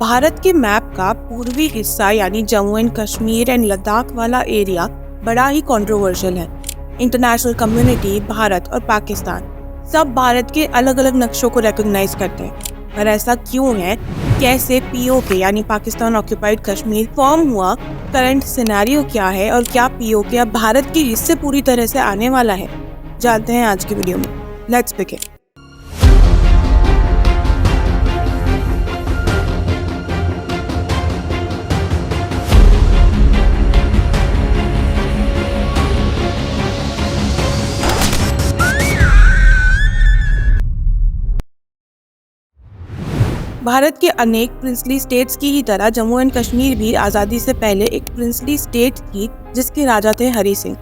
भारत के मैप का पूर्वी हिस्सा यानी जम्मू एंड कश्मीर एंड लद्दाख वाला एरिया बड़ा ही कंट्रोवर्शियल है। इंटरनेशनल कम्युनिटी, भारत और पाकिस्तान सब भारत के अलग अलग नक्शों को रिकॉग्नाइज करते हैं, पर ऐसा क्यों है? कैसे पीओके यानी पाकिस्तान ऑक्यूपाइड कश्मीर फॉर्म हुआ? करंट सिनेरियो क्या है और क्या पीओके अब भारत के हिस्से पूरी तरह से आने वाला है? जानते हैं आज की वीडियो में। Let's begin. भारत के अनेक प्रिंसली स्टेट्स की ही तरह जम्मू एंड कश्मीर भी आज़ादी से पहले एक प्रिंसली स्टेट थी जिसके राजा थे हरि सिंह।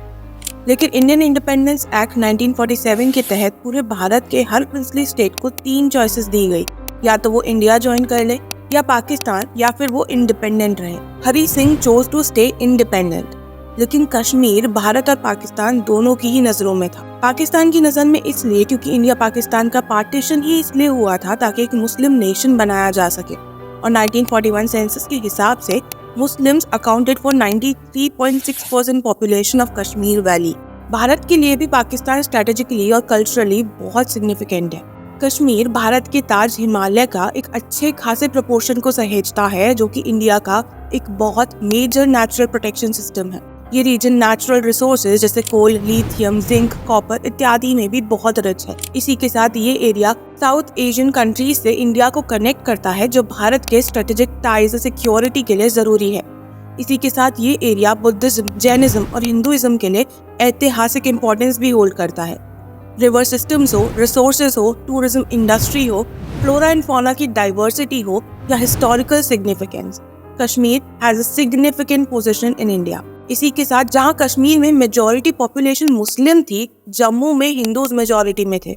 लेकिन इंडियन इंडिपेंडेंस एक्ट 1947 के तहत पूरे भारत के हर प्रिंसली स्टेट को 3 चॉइसेस दी गई, या तो वो इंडिया ज्वाइन कर ले, या पाकिस्तान, या फिर वो इंडिपेंडेंट रहे। Hari Singh chose to stay independent, लेकिन कश्मीर भारत और पाकिस्तान दोनों की ही नजरों में था। पाकिस्तान की नजर में इसलिए क्योंकि इंडिया पाकिस्तान का पार्टीशन ही इसलिए हुआ था ताकि एक मुस्लिम नेशन बनाया जा सके, और 1941 सेंसस के हिसाब से Muslims accounted for 93.6% population of Kashmir valley. Bharat के लिए भी पाकिस्तान स्ट्रेटेजिकली और कल्चरली बहुत सिग्निफिकेंट है। कश्मीर भारत के ताज हिमालय का एक अच्छे खासे प्रोपोर्शन को सहेजता है, जो कि इंडिया का एक बहुत मेजर नेचुरल प्रोटेक्शन सिस्टम है। ये रीजन नेचुरल रिसोर्सेज जैसे कोल, लिथियम, जिंक, कॉपर इत्यादि में भी बहुत रिच है। इसी के साथ ये एरिया साउथ एशियन कंट्रीज से इंडिया को कनेक्ट करता है, जो भारत के स्ट्रेटेजिक टाइज सिक्योरिटी के लिए जरूरी है। इसी के साथ ये एरिया बुद्धिज्म, जैनिज्म और हिंदुइज्म के लिए ऐतिहासिक इम्पोर्टेंस भी होल्ड करता है। रिवर सिस्टम्स हो, रिसोर्सेज हो, टूरिज्म इंडस्ट्री हो, फ्लोरा एंड फौना की डाइवर्सिटी हो, या historical significance, Kashmir has a significant position in India. इसी के साथ जहां कश्मीर में मेजॉरिटी पॉपुलेशन मुस्लिम थी, जम्मू में हिंदूज मेजॉरिटी में थे।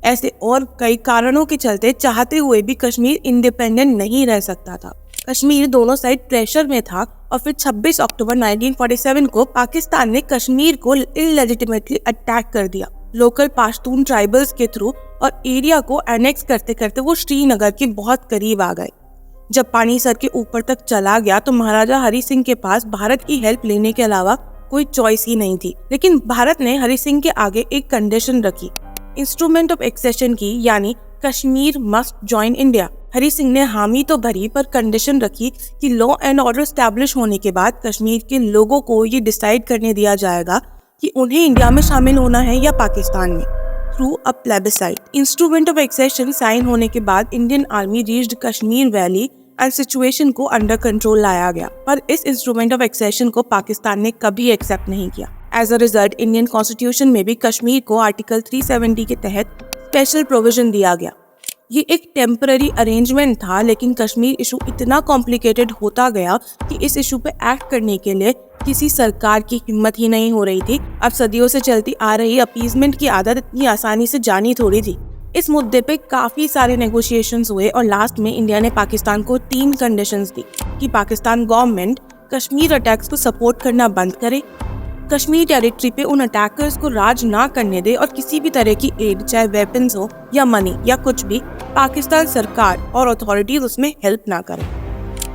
ऐसे और कई कारणों के चलते चाहते हुए भी कश्मीर इंडिपेंडेंट नहीं रह सकता था। कश्मीर दोनों साइड प्रेशर में था, और फिर 26 अक्टूबर 1947 को पाकिस्तान ने कश्मीर को इललेजिटिमेटली अटैक कर दिया लोकल पाश्तून ट्राइबल्स के थ्रू, और एरिया को एनेक्स करते करते वो श्रीनगर के बहुत करीब आ गए। जब पानी सर के ऊपर तक चला गया तो महाराजा हरि सिंह के पास भारत की हेल्प लेने के अलावा कोई चॉइस ही नहीं थी। लेकिन भारत ने हरि सिंह के आगे एक कंडीशन रखी, इंस्ट्रूमेंट ऑफ एक्सेशन की, यानी Kashmir must join India. Hari Singh ने हामी तो भरी, पर कंडीशन रखी कि लॉ एंड ऑर्डर स्टैब्लिश होने के बाद कश्मीर के लोगों को ये डिसाइड करने दिया जाएगा कि उन्हें इंडिया में शामिल होना है या पाकिस्तान में, through a plebiscite. Instrument of accession sign होने के बाद Indian army reached Kashmir valley and situation को अंडर कंट्रोल लाया गया, पर इस इंस्ट्रूमेंट ऑफ एक्सेशन को पाकिस्तान ने कभी एक्सेप्ट नहीं किया। As a result Indian constitution में भी कश्मीर को आर्टिकल 370 के तहत स्पेशल प्रोविजन दिया गया। ये एक टेम्पररी अरेंजमेंट था, लेकिन कश्मीर इशू इतना कॉम्प्लिकेटेड होता गया कि इस इशू पे एक्ट करने के लिए किसी सरकार की हिम्मत ही नहीं हो रही थी। अब सदियों से चलती आ रही अपीजमेंट की आदत इतनी आसानी से जानी थोड़ी थी। इस मुद्दे पे काफी सारे नेगोशिएशंस हुए, और लास्ट में इंडिया ने पाकिस्तान को 3 कंडीशंस दी कि पाकिस्तान गवर्नमेंट कश्मीर अटैक्स को सपोर्ट करना बंद करे, कश्मीर टेरिटरी पे उन अटैकर्स को राज ना करने दे, और किसी भी तरह की एड, चाहे वेपन्स हो या मनी या कुछ भी, पाकिस्तान सरकार और अथॉरिटीज उसमें हेल्प ना करे।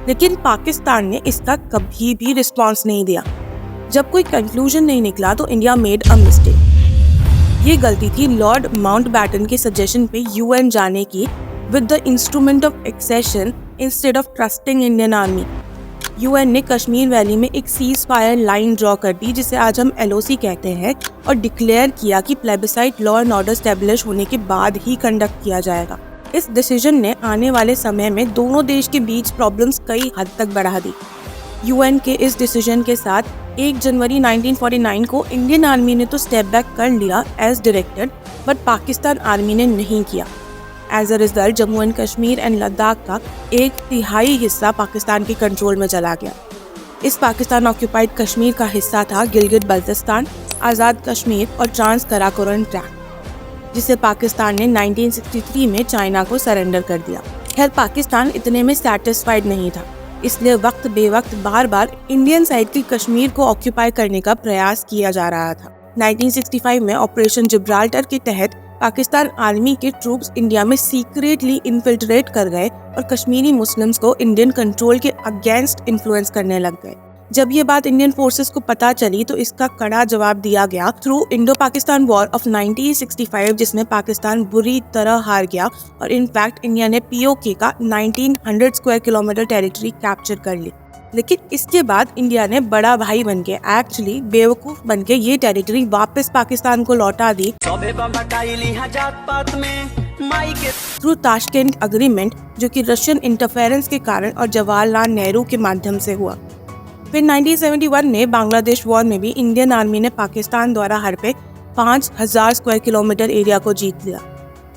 लेकिन पाकिस्तान ने इसका कभी भी रिस्पॉन्स नहीं दिया। जब कोई कंक्लूजन नहीं निकला तो इंडिया मेड अ मिस्टेक। ये गलती थी लॉर्ड माउंटबैटन के सजेशन पे यूएन जाने की with the instrument of accession instead of trusting Indian army. UN ने कश्मीर वैली में एक सीज फायर लाइन ड्रॉ कर दी, जिसे आज हम एलओसी कहते हैं, और डिक्लेयर किया कि plebiscite law and order establish होने के बाद ही कंडक्ट किया जाएगा। इस डिसीजन ने आने वाले समय में दोनों देश के बीच प्रॉब्लम्स कई हद तक बढ़ा दी। यूएन के इस डिसीजन के साथ 1 जनवरी 1949 को इंडियन आर्मी ने तो स्टेप बैक कर लिया as directed, but Pakistan army ने नहीं किया। As a result Jammu and Kashmir and Ladakh का 1/3 हिस्सा पाकिस्तान के कंट्रोल में चला गया। इस पाकिस्तान ऑक्यूपाइड कश्मीर का हिस्सा था गिलगित बल्तिस्तान, आज़ाद कश्मीर और ट्रांस कराकोरम ट्रैक्ट, जिसे पाकिस्तान ने 1963 में चाइना को सरेंडर कर दिया। खैर पाकिस्तान इतने में सेटिस्फाइड नहीं था, इसलिए वक्त बेवक्त बार बार इंडियन साइड की कश्मीर को ऑक्यूपाई करने का प्रयास किया जा रहा था। 1965 में ऑपरेशन जिब्राल्टर के तहत पाकिस्तान आर्मी के ट्रूप्स इंडिया में सीक्रेटली इन्फिल्ट्रेट कर गए और कश्मीरी मुस्लिम्स को इंडियन कंट्रोल के अगेंस्ट इन्फ्लुएंस करने लग गए। जब ये बात इंडियन फोर्सेस को पता चली तो इसका कड़ा जवाब दिया गया through Indo Pakistan war of 1965, जिसमें पाकिस्तान बुरी तरह हार गया और इनफैक्ट इंडिया ने पीओके का 1900 स्क्वायर किलोमीटर टेरिटरी कैप्चर कर ली। लेकिन इसके बाद इंडिया ने बड़ा भाई बनके, एक्चुअली बेवकूफ बनके, ये टेरिटरी वापस पाकिस्तान को लौटा दी थ्रू ताशकेंट अग्रीमेंट, जो कि रशियन इंटरफेरेंस के कारण और जवाहरलाल नेहरू के माध्यम से हुआ। फिर 1971 में बांग्लादेश वॉर में भी इंडियन आर्मी ने पाकिस्तान द्वारा हर पे 5000 स्क्वायर किलोमीटर एरिया को जीत लिया।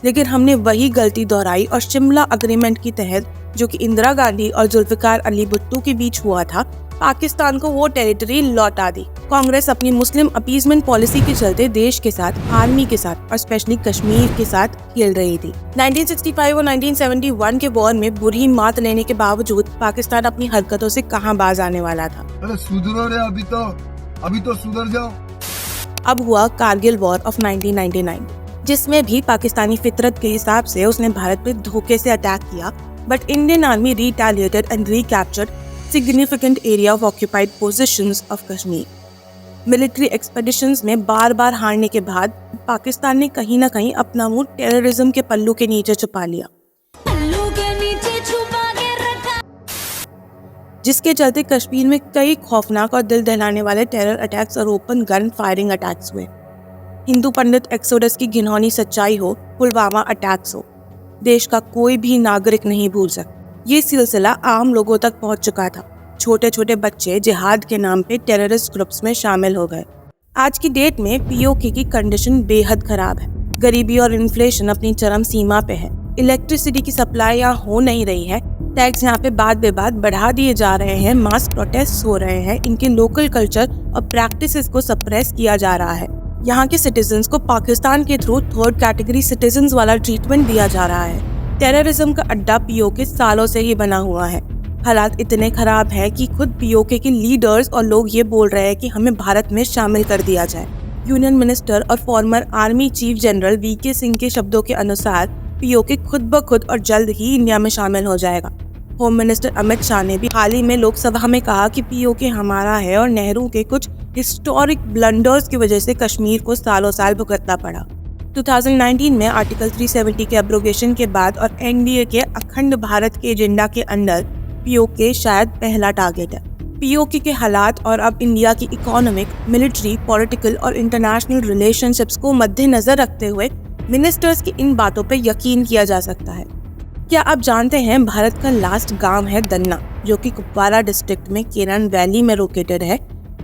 लेकिन हमने वही गलती दोहराई और शिमला अग्रीमेंट के तहत, जो कि इंदिरा गांधी और जुल्फिकार अली भुट्टो के बीच हुआ था, पाकिस्तान को वो टेरिटरी लौटा दी। कांग्रेस अपनी मुस्लिम अपीजमेंट पॉलिसी के चलते देश के साथ, आर्मी के साथ और स्पेशली कश्मीर के साथ खेल रही थी। 1965 और 1971 के वॉर में बुरी मात लेने के बावजूद पाकिस्तान अपनी हरकतों से कहां बाज आने वाला था। अरे सुधरो रे, अभी तो सुधर जाओ। अब हुआ कारगिल वॉर ऑफ 1999, जिसमें भी पाकिस्तानी फितरत के हिसाब से उसने भारत पे धोखे से अटैक किया, but Indian army retaliated and recaptured significant area of occupied positions of Kashmir. Military expeditions में बार बार हारने के बाद पाकिस्तान ने कहीं ना कहीं अपना मुंह टेररिज्म के पल्लू के नीचे छुपा लिया, जिसके चलते कश्मीर में कई खौफनाक और दिल दहलाने वाले टेरर अटैक्स और ओपन गन फायरिंग अटैक्स हुए। हिंदू पंडित एक्सोडस की घिनौनी सच्चाई हो, पुलवामा अटैक्स हो, देश का कोई भी नागरिक नहीं भूल सकता। ये सिलसिला आम लोगों तक पहुंच चुका था। छोटे छोटे बच्चे जिहाद के नाम पे टेररिस्ट ग्रुप्स में शामिल हो गए। आज की डेट में पीओके की कंडीशन बेहद खराब है। गरीबी और इन्फ्लेशन अपनी चरम सीमा पे है। इलेक्ट्रिसिटी की सप्लाई यहाँ हो नहीं रही है। टैक्स यहाँ पे बाद बेबाद बढ़ा दिए जा रहे हैं। मास प्रोटेस्ट हो रहे हैं। इनके लोकल कल्चर और प्रैक्टिसेस को सप्रेस किया जा रहा है। यहाँ के सिटीजन्स को पाकिस्तान के थ्रू थर्ड कैटेगरी सिटीजन्स वाला ट्रीटमेंट दिया जा रहा है। टेररिज्म का अड्डा पीओके सालों से ही बना हुआ है। हालात इतने खराब है कि खुद पीओके के लीडर्स और लोग ये बोल रहे हैं कि हमें भारत में शामिल कर दिया जाए। यूनियन मिनिस्टर और former army chief general V K Singh के शब्दों के अनुसार पीओके खुद ब खुद और जल्द ही इंडिया में शामिल हो जाएगा। होम मिनिस्टर अमित शाह ने भी हाल ही में लोकसभा में कहा कि पीओके हमारा है और नेहरू के कुछ हिस्टोरिक ब्लंडर्स की वजह से कश्मीर को सालों साल भुगतना पड़ा। 2019 में आर्टिकल 370 के एब्रोगेशन के बाद और एनडीए के अखंड भारत के एजेंडा के अंदर पीओके शायद पहला टारगेट है। पीओके के हालात और अब इंडिया की इकोनॉमिक, मिलिट्री, पॉलिटिकल और इंटरनेशनल रिलेशनशिप्स को मद्देनजर रखते हुए मिनिस्टर्स की इन बातों पर यकीन किया जा सकता है। क्या आप जानते हैं भारत का लास्ट गांव है दन्ना, जो कि कुपवारा डिस्ट्रिक्ट में केरन वैली में लोकेटेड है,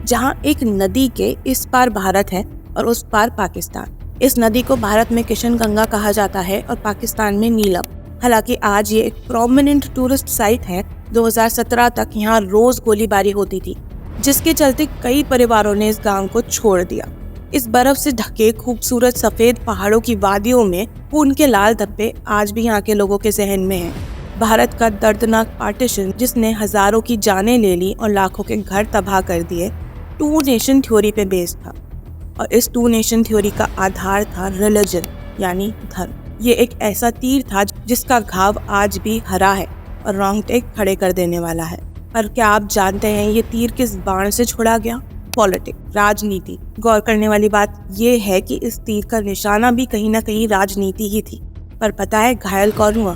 जहां एक नदी के इस पार भारत है और उस पार पाकिस्तान। इस नदी को भारत में किशनगंगा कहा जाता है और पाकिस्तान में नीलम। हालांकि आज ये एक प्रोमिनेंट टूरिस्ट साइट है। 2017 तक यहाँ रोज गोलीबारी होती थी, जिसके चलते कई परिवारों ने इस गांव को छोड़ दिया। इस बर्फ से ढके खूबसूरत सफेद पहाड़ों की वादियों में खून के लाल धब्बे आज भी यहाँ के लोगों के जहन में हैं। भारत का दर्दनाक पार्टीशन, जिसने हजारों की जानें ले ली और लाखों के घर तबाह कर दिए, 2 नेशन थ्योरी पे बेस्ड था। और इस 2 नेशन थ्योरी का आधार था रिलीजन, यानी धर्म। ये एक ऐसा तीर था जिसका घाव आज भी हरा है और रोंगटे खड़े कर देने वाला है। पर क्या आप जानते हैं ये तीर किस बाण से छोड़ा गया? पॉलिटिक्स, राजनीति। गौर करने वाली बात ये है कि इस तीर का निशाना भी कहीं ना कहीं राजनीति ही थी। पर पता है घायल कौन हुआ?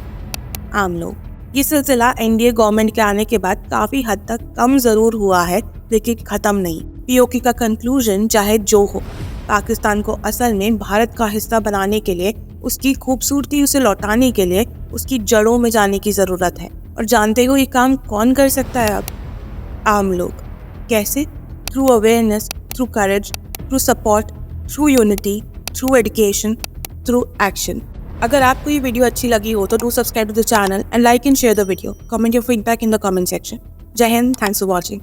आम लोग। ये सिलसिला एनडीए गवर्नमेंट के आने के बाद काफी हद तक कम जरूर हुआ है, लेकिन खत्म नहीं। पीओके का कंक्लूजन चाहे जो हो, पाकिस्तान को असल में भारत का हिस्सा बनाने के लिए, उसकी खूबसूरती उसे लौटाने के लिए उसकी जड़ों में जाने की जरूरत है। और जानते हो ये काम कौन कर सकता है अब? आम लोग। कैसे? Through awareness, through courage, through support, through unity, through education, through action. अगर आपको ये वीडियो अच्छी लगी हो तो do subscribe to the channel and like and share the video. Comment your feedback in the comment section. जय हिंद, thanks for watching.